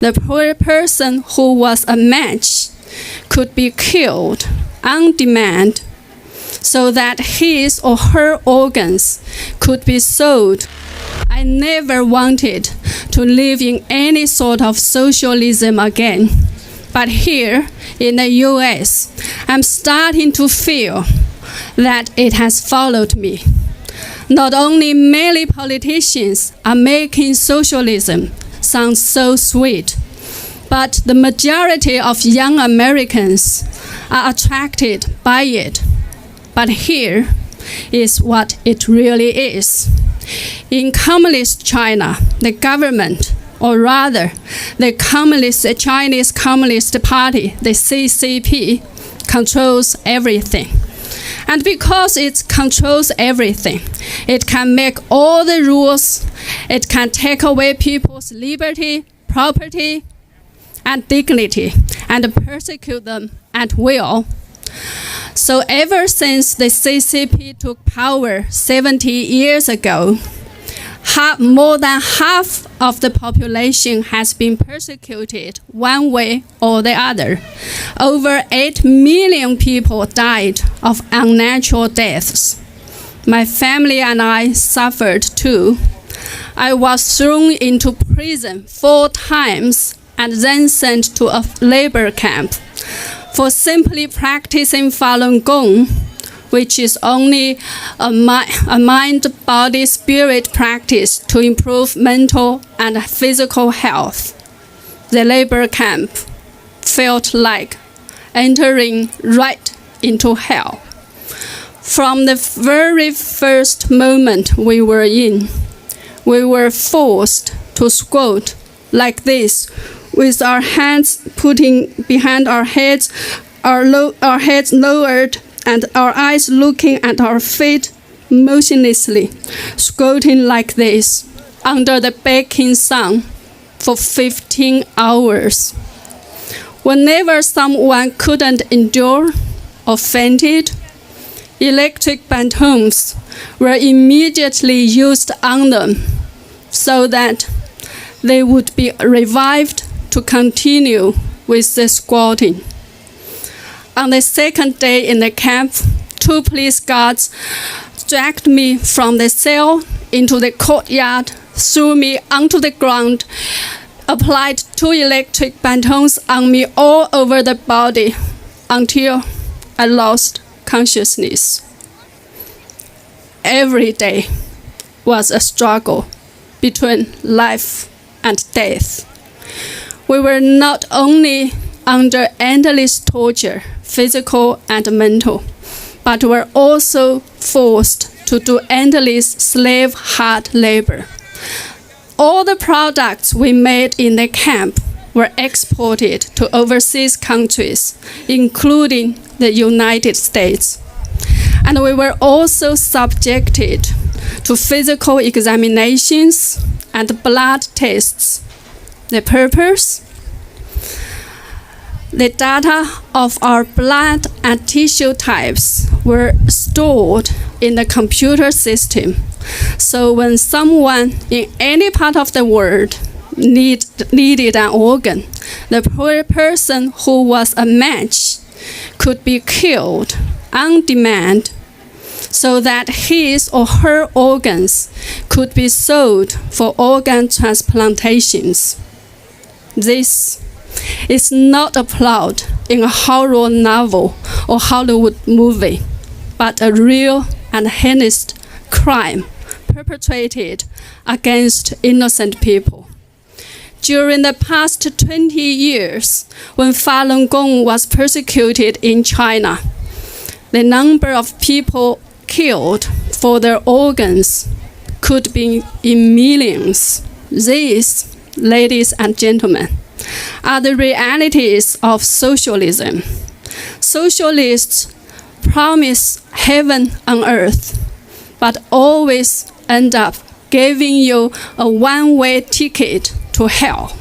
the poor person who was a match could be killed on demand so that his or her organs could be sold. I never wanted to live in any sort of socialism again. But here in the US, I'm starting to feel that it has followed me. Not only many politicians are making socialism sound so sweet, but the majority of young Americans are attracted by it. But here is what it really is. In Communist China, the government, or rather the Chinese Communist Party, the CCP, controls everything. And because it controls everything, it can make all the rules, it can take away people's liberty, property, and dignity, and persecute them at will. So ever since the CCP took power 70 years ago, more than half of the population has been persecuted one way or the other. Over 8 million people died of unnatural deaths. My family and I suffered too. I was thrown into prison 4 times and then sent to a labor camp for simply practicing Falun Gong, which is only a mind-body-spirit practice to improve mental and physical health. The labor camp felt like entering right into hell. From the very first moment we were in, we were forced to squat like this, with our hands putting behind our heads, our heads lowered, and our eyes looking at our feet motionlessly, squatting like this under the baking sun for 15 hours. Whenever someone couldn't endure or fainted, electric batons were immediately used on them so that they would be revived to continue with the squatting. On the second day in the camp, 2 police guards dragged me from the cell into the courtyard, threw me onto the ground, applied 2 electric batons on me all over the body until I lost consciousness. Every day was a struggle between life and death. We were not only under endless torture, physical and mental, but were also forced to do endless slave hard labor. All the products we made in the camp were exported to overseas countries, including the United States. And we were also subjected to physical examinations and blood tests. The purpose? The data of our blood and tissue types were stored in the computer system. So when someone in any part of the world needed an organ, the poor person who was a match could be killed on demand so that his or her organs could be sold for organ transplantations. This is not a plot in a horror novel or Hollywood movie, but a real and heinous crime perpetrated against innocent people. During the past 20 years, when Falun Gong was persecuted in China, the number of people killed for their organs could be in millions. These, ladies and gentlemen, are the realities of socialism. Socialists promise heaven on earth, but always end up giving you a one-way ticket to hell.